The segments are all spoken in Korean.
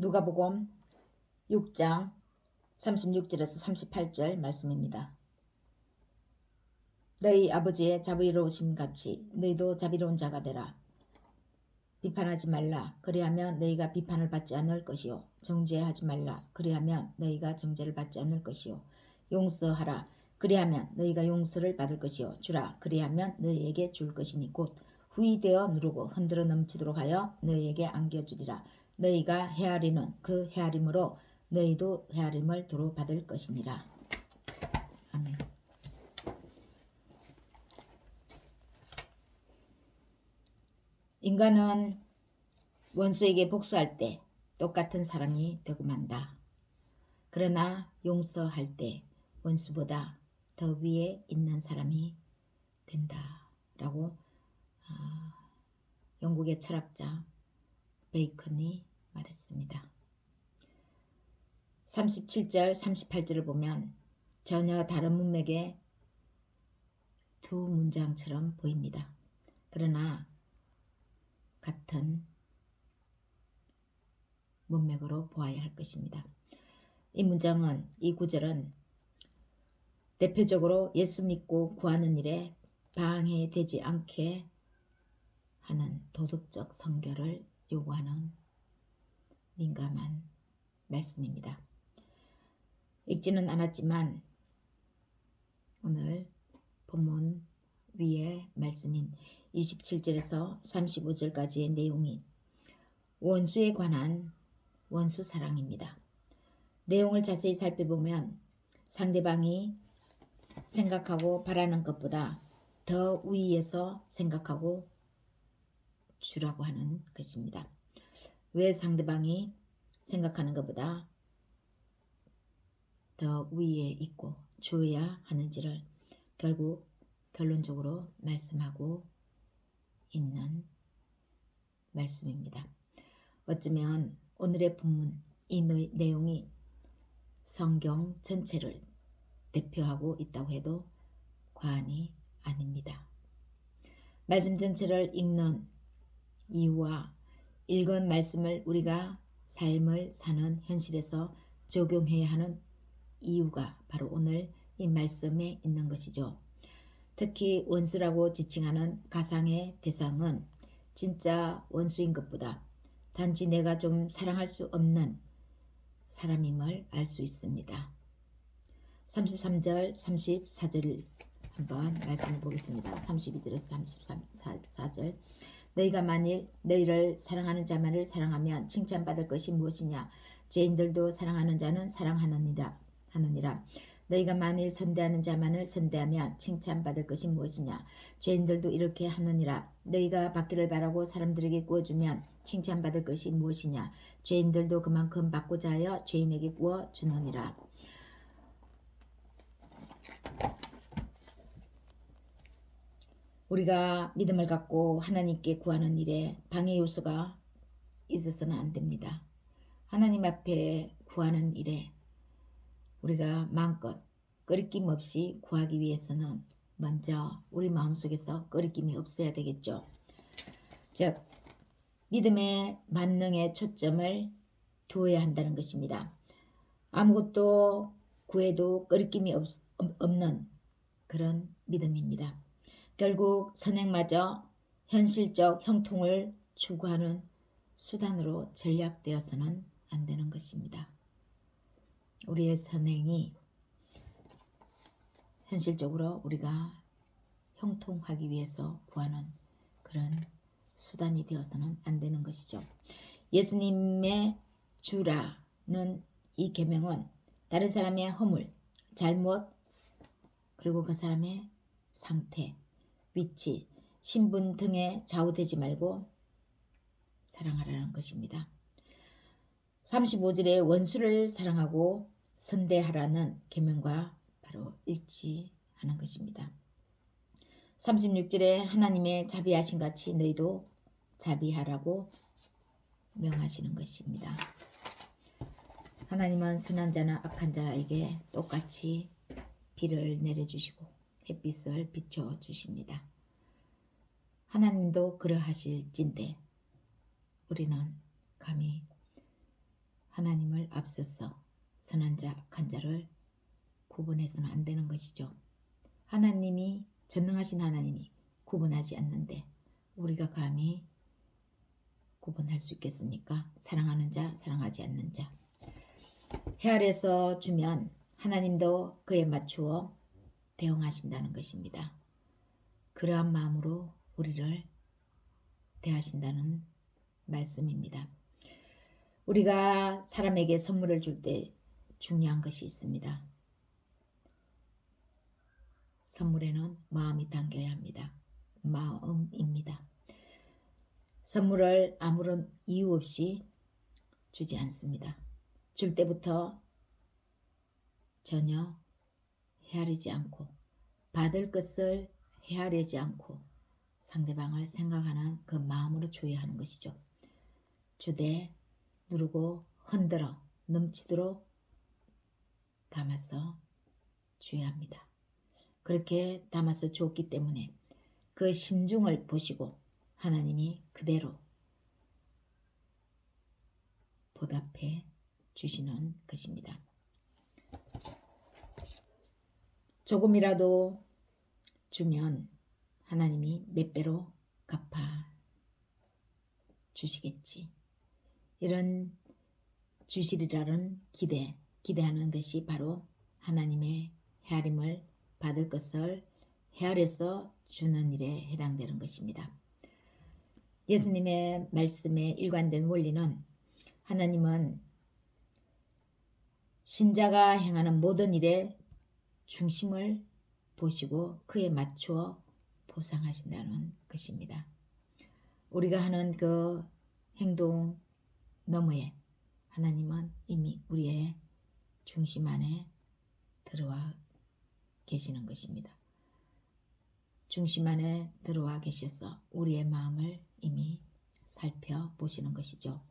누가복음 6장 36절에서 38절 말씀입니다. 너희 아버지의 자비로우심 같이 너희도 자비로운 자가 되라. 비판하지 말라. 그리하면 너희가 비판을 받지 않을 것이요. 정죄하지 말라. 그리하면 너희가 정죄를 받지 않을 것이요. 용서하라. 그리하면 너희가 용서를 받을 것이요. 주라. 그리하면 너희에게 줄 것이니 곧 후이되어 누르고 흔들어 넘치도록 하여 너희에게 안겨주리라. 너희가 헤아리는 그 헤아림으로 너희도 헤아림을 도로 받을 것이니라. 아멘. 인간은 원수에게 복수할 때 똑같은 사람이 되고 만다. 그러나 용서할 때 원수보다 더 위에 있는 사람이 된다라고 영국의 철학자 베이컨이 말했습니다. 37절 38절을 보면 전혀 다른 문맥의 두 문장처럼 보입니다. 그러나 같은 문맥으로 보아야 할 것입니다. 이 문장은, 이 구절은 대표적으로 예수 믿고 구하는 일에 방해되지 않게 하는 도덕적 선결을 요구하는 민감한 말씀입니다. 읽지는 않았지만 오늘 본문 위의 말씀인 27절에서 35절까지의 내용이 원수에 관한 원수 사랑입니다. 내용을 자세히 살펴보면 상대방이 생각하고 바라는 것보다 더 위에서 생각하고 주라고 하는 것입니다. 왜 상대방이 생각하는 것보다 더 위에 있고 주어야 하는지를 결국 결론적으로 말씀하고 있는 말씀입니다. 어쩌면 오늘의 본문 이 내용이 성경 전체를 대표하고 있다고 해도 과언이 아닙니다. 말씀 전체를 읽는 이유와 읽은 말씀을 우리가 삶을 사는 현실에서 적용해야 하는 이유가 바로 오늘 이 말씀에 있는 것이죠. 특히 원수라고 지칭하는 가상의 대상은 진짜 원수인 것보다 단지 내가 좀 사랑할 수 없는 사람임을 알 수 있습니다. 33절 34절 한번 말씀해 보겠습니다. 32절에서 34절 너희가 만일 너희를 사랑하는 자만을 사랑하면 칭찬받을 것이 무엇이냐. 죄인들도 사랑하는 자는 사랑하느니라 하느니라. 너희가 만일 선대하는 자만을 선대하면 칭찬받을 것이 무엇이냐. 죄인들도 이렇게 하느니라. 너희가 받기를 바라고 사람들에게 구워주면 칭찬받을 것이 무엇이냐. 죄인들도 그만큼 받고자 하여 죄인에게 구워주느니라. 우리가 믿음을 갖고 하나님께 구하는 일에 방해 요소가 있어서는 안 됩니다. 하나님 앞에 구하는 일에 우리가 마음껏 꺼리낌 없이 구하기 위해서는 먼저 우리 마음속에서 꺼리낌이 없어야 되겠죠. 즉 믿음의 만능에 초점을 두어야 한다는 것입니다. 아무것도 구해도 꺼리낌이 없는 그런 믿음입니다. 결국 선행마저 현실적 형통을 추구하는 수단으로 전략되어서는 안 되는 것입니다. 우리의 선행이 현실적으로 우리가 형통하기 위해서 구하는 그런 수단이 되어서는 안 되는 것이죠. 예수님의 주라는 이 계명은 다른 사람의 허물, 잘못, 그리고 그 사람의 상태, 위치, 신분 등에 좌우되지 말고 사랑하라는 것입니다. 35절에 원수를 사랑하고 선대하라는 계명과 바로 일치하는 것입니다. 36절에 하나님의 자비하심 같이 너희도 자비하라고 명하시는 것입니다. 하나님은 선한 자나 악한 자에게 똑같이 비를 내려주시고 햇빛을 비춰주십니다. 하나님도 그러하실진데 우리는 감히 하나님을 앞서서 선한 자, 악한 자를 구분해서는 안 되는 것이죠. 하나님이, 전능하신 하나님이 구분하지 않는데 우리가 감히 구분할 수 있겠습니까? 사랑하는 자, 사랑하지 않는 자. 헤아려서 주면 하나님도 그에 맞추어 대응하신다는 것입니다. 그러한 마음으로 우리를 대하신다는 말씀입니다. 우리가 사람에게 선물을 줄 때 중요한 것이 있습니다. 선물에는 마음이 담겨야 합니다. 마음입니다. 선물을 아무런 이유 없이 주지 않습니다. 줄 때부터 전혀 헤아리지 않고 받을 것을 헤아리지 않고 상대방을 생각하는 그 마음으로 줘야 하는 것이죠. 주되 누르고 흔들어 넘치도록 담아서 줘야 합니다. 그렇게 담아서 주었기 때문에 그 심중을 보시고 하나님이 그대로 보답해 주시는 것입니다. 조금이라도 주면 하나님이 몇 배로 갚아 주시겠지. 이런 주시리라는 기대하는 것이 바로 하나님의 헤아림을 받을 것을 헤아려서 주는 일에 해당되는 것입니다. 예수님의 말씀에 일관된 원리는 하나님은 신자가 행하는 모든 일에 중심을 보시고 그에 맞추어 보상하신다는 것입니다. 우리가 하는 그 행동 너머에 하나님은 이미 우리의 중심 안에 들어와 계시는 것입니다. 중심 안에 들어와 계셔서 우리의 마음을 이미 살펴보시는 것이죠.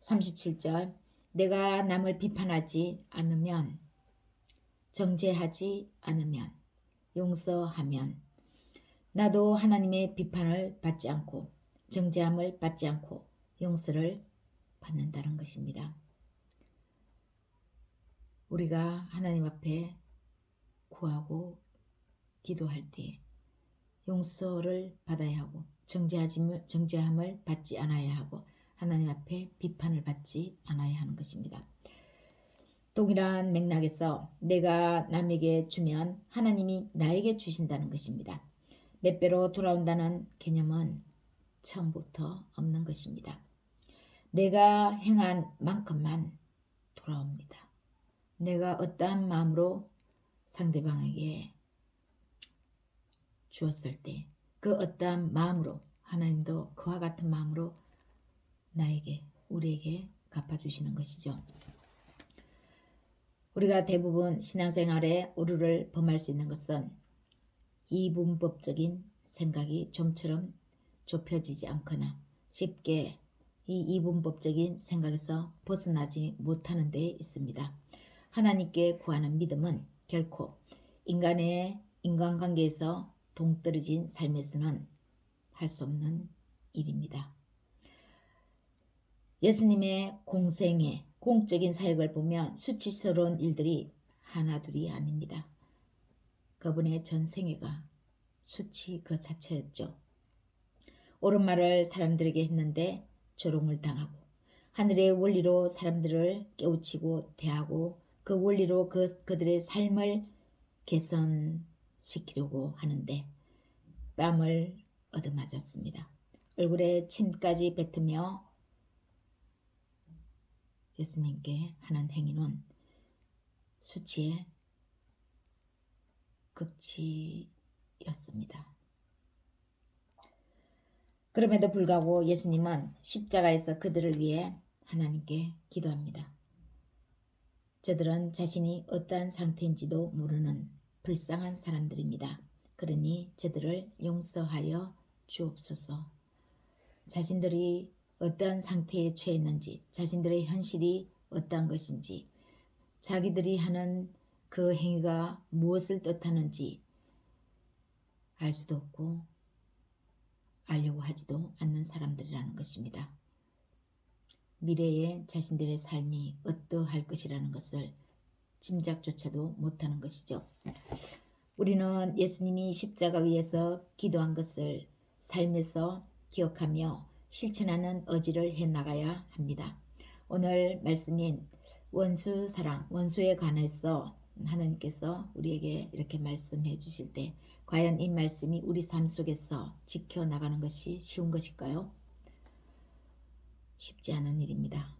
37절 내가 남을 비판하지 않으면 정죄하지 않으면 용서하면 나도 하나님의 비판을 받지 않고 정죄함을 받지 않고 용서를 받는다는 것입니다. 우리가 하나님 앞에 구하고 기도할 때 용서를 받아야 하고 정죄함을 받지 않아야 하고 하나님 앞에 비판을 받지 않아야 하는 것입니다. 동일한 맥락에서 내가 남에게 주면 하나님이 나에게 주신다는 것입니다. 몇 배로 돌아온다는 개념은 처음부터 없는 것입니다. 내가 행한 만큼만 돌아옵니다. 내가 어떠한 마음으로 상대방에게 주었을 때 그 어떠한 마음으로 하나님도 그와 같은 마음으로 나에게 우리에게 갚아주시는 것이죠. 우리가 대부분 신앙생활에 오류를 범할 수 있는 것은 이분법적인 생각이 좀처럼 좁혀지지 않거나 쉽게 이 이분법적인 생각에서 벗어나지 못하는 데 있습니다. 하나님께 구하는 믿음은 결코 인간의 인간관계에서 동떨어진 삶에서는 할 수 없는 일입니다. 예수님의 공생의 공적인 사역을 보면 수치스러운 일들이 하나둘이 아닙니다. 그분의 전 생애가 수치 그 자체였죠. 옳은 말을 사람들에게 했는데 조롱을 당하고 하늘의 원리로 사람들을 깨우치고 대하고 그 원리로 그들의 삶을 개선시키려고 하는데 뺨을 얻어맞았습니다. 얼굴에 침까지 뱉으며 예수님께 하는 행위는 수치의 극치였습니다. 그럼에도 불구하고 예수님은 십자가에서 그들을 위해 하나님께 기도합니다. 저들은 자신이 어떠한 상태인지도 모르는 불쌍한 사람들입니다. 그러니 저들을 용서하여 주옵소서. 자신들이 어떠한 상태에 처했는지, 자신들의 현실이 어떠한 것인지, 자기들이 하는 그 행위가 무엇을 뜻하는지 알 수도 없고 알려고 하지도 않는 사람들이라는 것입니다. 미래의 자신들의 삶이 어떠할 것이라는 것을 짐작조차도 못하는 것이죠. 우리는 예수님이 십자가 위에서 기도한 것을 삶에서 기억하며 실천하는 의지를 해나가야 합니다. 오늘 말씀인 원수 사랑, 원수에 관해서 하나님께서 우리에게 이렇게 말씀해 주실 때 과연 이 말씀이 우리 삶 속에서 지켜나가는 것이 쉬운 것일까요? 쉽지 않은 일입니다.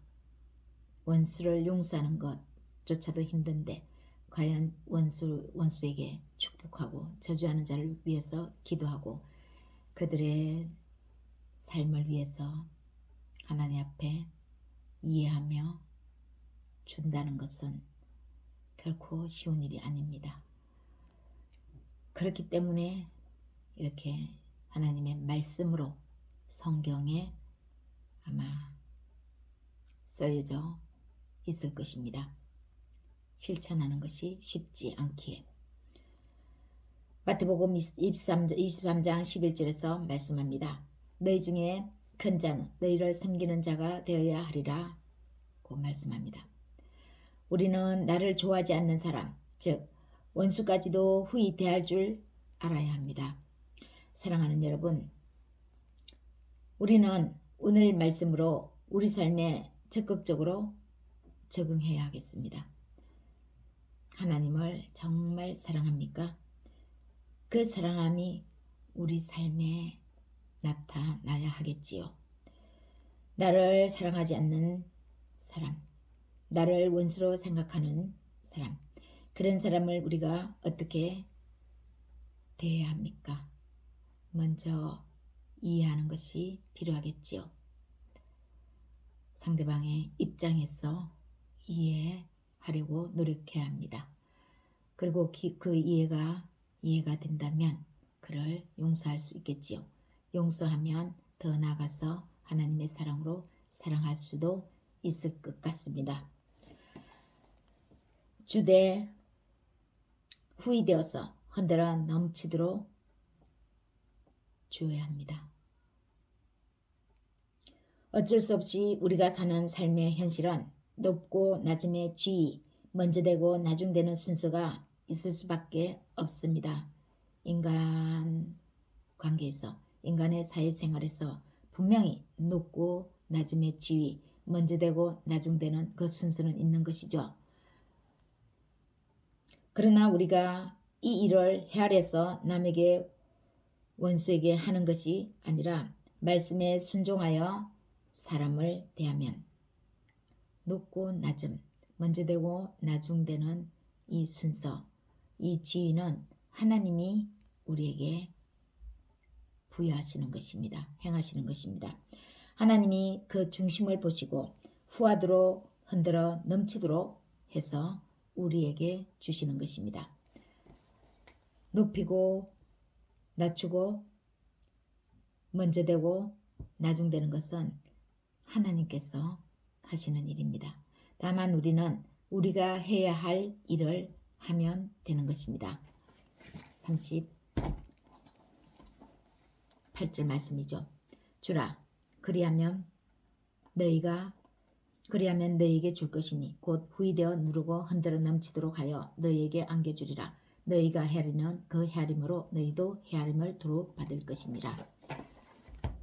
원수를 용서하는 것조차도 힘든데 과연 원수에게 축복하고 저주하는 자를 위해서 기도하고 그들의 삶을 위해서 하나님 앞에 이해하며 준다는 것은 결코 쉬운 일이 아닙니다. 그렇기 때문에 이렇게 하나님의 말씀으로 성경에 아마 써여져 있을 것입니다. 실천하는 것이 쉽지 않기에. 마태복음 23장 11절에서 말씀합니다. 너희 중에 큰 자는 너희를 섬기는 자가 되어야 하리라 고 말씀합니다. 우리는 나를 좋아하지 않는 사람, 즉 원수까지도 후히 대할 줄 알아야 합니다. 사랑하는 여러분, 우리는 오늘 말씀으로 우리 삶에 적극적으로 적응해야 하겠습니다. 하나님을 정말 사랑합니까? 그 사랑함이 우리 삶에 나타나야 하겠지요. 나를 사랑하지 않는 사람, 나를 원수로 생각하는 사람, 그런 사람을 우리가 어떻게 대해야 합니까? 먼저 이해하는 것이 필요하겠지요. 상대방의 입장에서 이해하려고 노력해야 합니다. 그리고 그 이해가 된다면 그를 용서할 수 있겠지요. 용서하면 더 나아가서 하나님의 사랑으로 사랑할 수도 있을 것 같습니다. 주되 후이되어서 흔들어 넘치도록 주어야 합니다. 어쩔 수 없이 우리가 사는 삶의 현실은 높고 낮음의 지위, 먼저 되고 나중 되는 순서가 있을 수밖에 없습니다. 인간 관계에서, 인간의 사회생활에서 분명히 높고 낮음의 지위, 먼저 되고 나중 되는 그 순서는 있는 것이죠. 그러나 우리가 이 일을 헤아려서 남에게 원수에게 하는 것이 아니라 말씀에 순종하여 사람을 대하면 높고 낮음, 먼저 되고 나중 되는 이 순서, 이 지위는 하나님이 우리에게 부여하시는 것입니다. 행하시는 것입니다. 하나님이 그 중심을 보시고 후하도록 흔들어 넘치도록 해서 우리에게 주시는 것입니다. 높이고 낮추고 먼저 되고 나중 되는 것은 하나님께서 하시는 일입니다. 다만 우리는 우리가 해야 할 일을 하면 되는 것입니다. 38절 말씀이죠. 주라 그리하면 너희에게 줄 것이니 곧 후이되어 누르고 흔들어 넘치도록 하여 너희에게 안겨주리라. 너희가 헤아리는 그 헤아림으로 너희도 헤아림을 도로 받을 것이니라.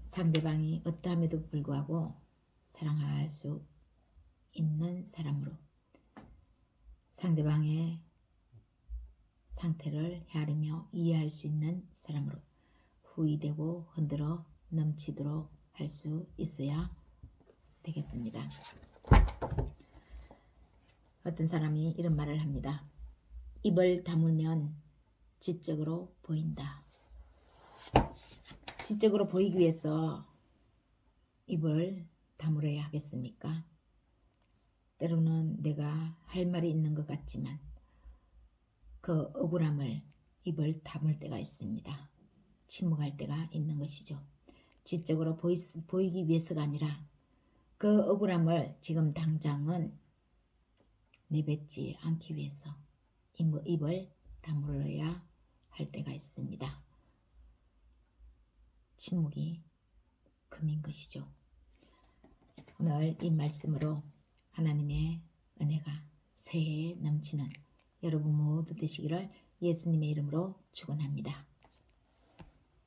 상대방이 어떠함에도 불구하고 사랑할 수 있는 사람으로, 상대방의 상태를 헤아리며 이해할 수 있는 사람으로 후이되고 흔들어 넘치도록 할 수 있어야 되겠습니다. 어떤 사람이 이런 말을 합니다. 입을 다물면 지적으로 보인다. 지적으로 보이기 위해서 입을 다물어야 하겠습니까? 때로는 내가 할 말이 있는 것 같지만 그 억울함을 입을 다물 때가 있습니다. 침묵할 때가 있는 것이죠. 지적으로 보이기 위해서가 아니라 그 억울함을 지금 당장은 내뱉지 않기 위해서 입을 다물어야 할 때가 있습니다. 침묵이 금인 것이죠. 오늘 오늘 이 말씀으로 하나님의 은혜가 새해에 넘치는 여러분 모두 되시기를 예수님의 이름으로 축원합니다.